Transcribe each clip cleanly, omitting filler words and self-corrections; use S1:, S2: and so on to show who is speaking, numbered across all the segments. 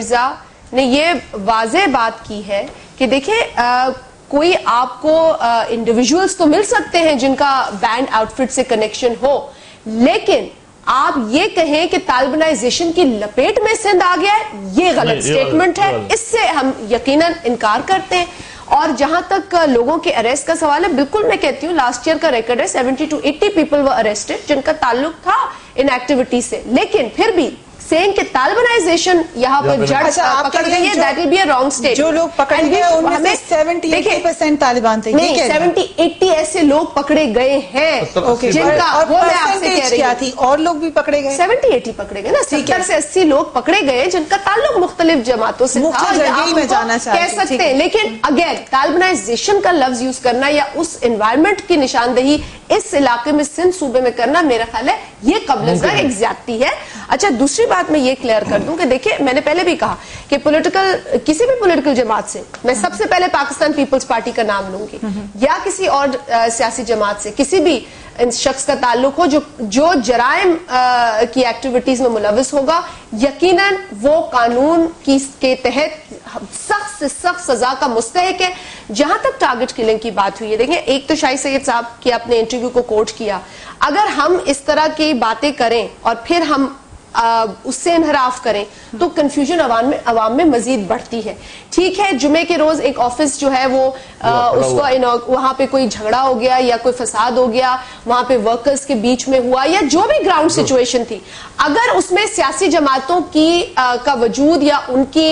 S1: مرزا نے یہ واضح بات کی ہے کہ دیکھیں کوئی آپ کو انڈیویجولز تو مل سکتے ہیں جن کا بینڈ آؤٹ فٹ سے کنیکشن ہو، لیکن آپ یہ کہیں کہ طالبانائزیشن کی لپیٹ میں سندھ آ گیا ہے، یہ غلط سٹیٹمنٹ ہے، اس سے ہم یقیناً انکار کرتے ہیں۔ اور جہاں تک لوگوں کے اریسٹ کا سوال ہے، بالکل میں کہتی ہوں لاسٹ ایئر کا ریکارڈ ہے 70 to 80 پیپل ور اریسٹڈ جن کا تعلق تھا ان ایکٹیویٹی سے، لیکن پھر بھی سینگ کہ طالبانائزیشن یہاں پر جڑ پکڑ گئی ہے، that will be a wrong state.
S2: جو لوگ پکڑے گئے ان میں سے 70-80% طالبان تھے،
S1: نہیں 70-80 ایسے لوگ پکڑے گئے ہیں جن کا وہ میں آپ سے کہہ رہی ہوں،
S2: اور لوگ بھی پکڑے گئے
S1: 70-80 پکڑے گئے نا، 70 سے 80 لوگ پکڑے گئے جن کا تعلق مختلف جماعتوں سے تھا، کہہ سکتے ہیں۔ لیکن اگین طالبانائزیشن کا لفظ یوز کرنا یا اس انوائرمنٹ کی نشاندہی اس علاقے میں سندھ صوبے میں کرنا میرا خیال ہے یہ قبل ازاں ایک زیادتی ہے۔ اچھا دوسری بات میں یہ کلیئر کر دوں کہ دیکھیں میں نے پہلے بھی کہا کہ کسی بھی پولیٹیکل جماعت سے میں سب سے پہلے پاکستان پیپلز پارٹی کا نام لوں گی یا کسی اور سیاسی جماعت سے کسی بھی شخص کا تعلق ہو جو جرائم کی ایکٹیویٹیز میں ملوث ہوگا، یقیناً وہ قانون کے تحت سخت سے سخت سزا کا مستحق ہے۔ جہاں تک ٹارگٹ کلنگ کی بات ہوئی ہے، دیکھیں ایک تو شاہد سید صاحب کی اپنے انٹرویو کو کوٹ کیا، اگر ہم اس طرح کی باتیں کریں اور پھر ہم اس سے انحراف کریں تو کنفیوژن عوام میں مزید بڑھتی ہے۔ ٹھیک ہے جمعے کے روز ایک آفس جو ہے وہ اس کو وہاں پہ کوئی جھگڑا ہو گیا یا کوئی فساد ہو گیا، وہاں پہ ورکرز کے بیچ میں ہوا یا جو بھی گراؤنڈ سچویشن تھی، اگر اس میں سیاسی جماعتوں کا وجود یا ان کی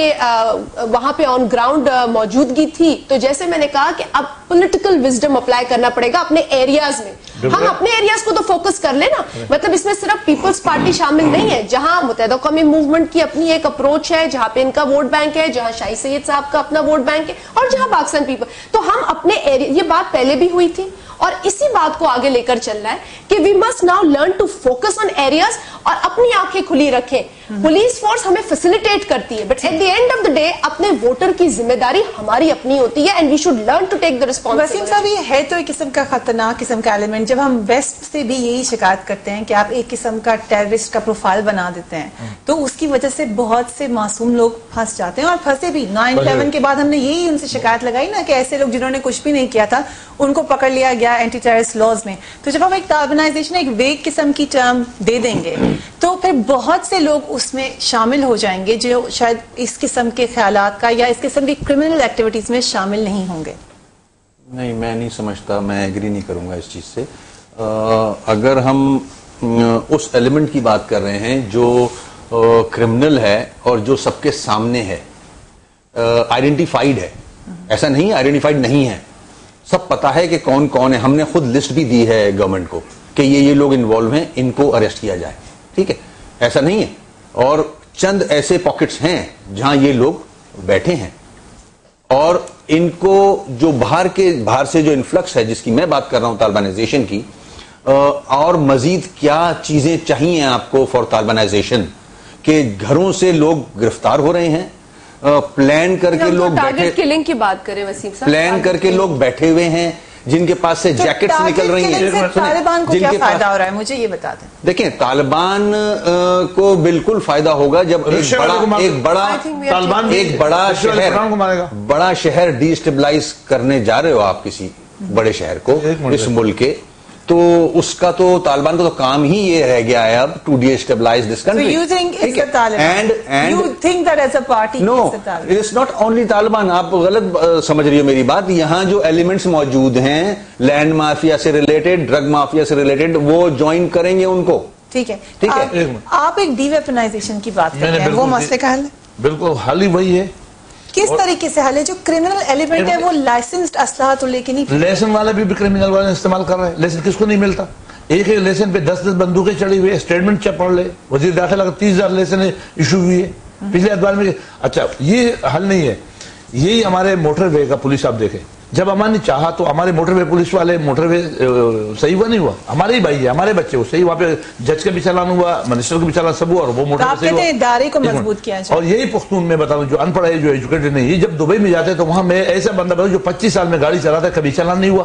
S1: وہاں پہ آن گراؤنڈ موجودگی تھی تو جیسے میں نے کہا کہ اب پولیٹیکل وزڈم اپلائی کرنا پڑے گا اپنے ایریاز میں۔ ہم اپنے ایریاز کو تو فوکس کر لیں نا، مطلب اس میں صرف پیپلز پارٹی شامل نہیں ہے، جہاں متحدہ قومی موومنٹ کی اپنی ایک اپروچ ہے، جہاں پہ ان کا ووٹ بینک ہے، جہاں شاہد سید صاحب کا اپنا ووٹ بینک ہے، اور جہاں پاکستان پیپل، تو ہم اپنے ایریا، یہ بات پہلے بھی ہوئی تھی اور اسی بات کو آگے لے کر چلنا ہے کہ we must now learn to focus on areas اور اپنی آنکھیں کھلی رکھیں۔ پولیس فورس ہمیں فیسیلیٹیٹ کرتی ہے but at the end of the day اپنے ووٹر کی ذمہ داری ہماری اپنی ہوتی ہے and we should learn to take the responsibility.
S2: Waseem صاحب یہ ہے تو ایک قسم کا خطرناک قسم کا ایلیمنٹ، جب ہم ویسٹ سے بھی یہی شکایت کرتے ہیں کہ آپ ایک قسم کا ٹیررسٹ کا پروفائل بنا دیتے ہیں تو اس کی وجہ سے بہت سے معصوم لوگ پھنس جاتے ہیں اور پھنسے بھی۔ 9/11 کے بعد ہم نے یہی ان سے شکایت لگائی نا کہ ایسے لوگ جنہوں نے کچھ بھی نہیں کیا تھا ان کو پکڑ لیا گیا اینٹی ٹیررسٹ لاز میں۔ تو جب ہم ایک طالبانائزیشن ایک ویگ قسم کی ٹرم دے دیں گے تو پھر بہت سے لوگ اس میں شامل ہو جائیں گے جو شاید اس قسم کے خیالات کا یا اس قسم کی کرمنل ایکٹیویٹیز میں شامل نہیں ہوں گے۔
S3: نہیں میں نہیں سمجھتا، میں ایگری نہیں کروں گا اس چیز سے۔ اگر ہم اس ایلیمنٹ کی بات کر رہے ہیں جو کرمنل ہے اور جو سب کے سامنے ہے، آئیڈینٹیفائیڈ ہے، ایسا نہیں آئیڈینٹیفائیڈ نہیں ہے، سب پتا ہے کہ کون کون ہے، ہم نے خود لسٹ بھی دی ہے گورنمنٹ کو کہ یہ لوگ انوالو ہیں، ان کو اریسٹ کیا جائے، ٹھیک ہے، ایسا نہیں ہے۔ اور چند ایسے پاکٹس ہیں جہاں یہ لوگ بیٹھے ہیں اور ان کو جو باہر سے جو انفلکس ہے جس کی میں بات کر رہا ہوں طالبانائزیشن کی، اور مزید کیا چیزیں چاہیے آپ کو فار طالبانائزیشن، کہ گھروں سے لوگ گرفتار ہو رہے ہیں، پلان کر کے لوگ
S1: ٹارگٹ کلنگ کی بات کریں وسیم صاحب،
S3: پلان کر کے لوگ بیٹھے ہوئے ہیں جن کے پاس سے جیکٹس نکل رہی ہیں۔
S2: طالبان کو کیا فائدہ ہو رہا ہے مجھے یہ بتا دیں۔
S3: دیکھیں طالبان کو بالکل فائدہ ہوگا جب ایک بڑا شہر ڈی اسٹیبلائز کرنے جا رہے ہو آپ کسی بڑے شہر کو اس ملک کے، تو اس کا تو طالبان کا تو کام ہی یہ رہ گیا ہے اب to destabilise this country. No it is not only Taliban, آپ غلط سمجھ رہی ہو میری بات۔ یہاں جو ایلیمنٹس موجود ہیں لینڈ مافیا سے ریلیٹڈ، ڈرگ مافیا سے ریلیٹڈ، وہ جوائن کریں گے ان کو،
S2: ٹھیک ہے۔ آپ ایک ڈی ویپنائزیشن کی بات کر رہے ہیں، وہ مسئلے کا حل ہے؟
S4: بالکل حل ہی وہی ہے۔
S2: کس طریقے سے حل ہے؟ جو کرمنل ایلیمنٹ ہے وہ لائسنسڈ اسلحہ تو لے کے نہیں،
S4: لیسن والے بھی کرمنل والے استعمال کر رہے ہیں، لیسن کس کو نہیں ملتا؟ ایک ایک لیسن پہ 10 بندوقیں چڑھی ہوئی ہے، اسٹیٹمنٹ چیک پڑھ لے، وزیر داخلہ کا 30,000 لیسن ایشو ہوئی ہے پچھلے اعتبار میں۔ اچھا یہ حل نہیں ہے، یہی ہمارے موٹر وے کا پولیس آپ دیکھیں، جب ہمارے نے چاہا تو ہمارے موٹر وے پولیس والے موٹر وے صحیح ہوا نہیں ہوا، ہمارے ہی بھائی ہے، ہمارے بچے وہ صحیح، وہاں پہ جج کا بھی چالان ہوا، منسٹر کا بھی چالان سب ہوا، اور وہ موٹر وے صحیح
S2: ادارے کو مضبوط کیا جائے۔
S4: اور یہی پختون میں بتا دوں جو ان پڑھ ہے جو ایجوکیٹڈ نہیں، یہ جب دبئی میں جاتے تو وہاں میں ایسا بندہ جو 25 سال میں گاڑی چلاتا ہے کبھی چالان نہیں ہوا،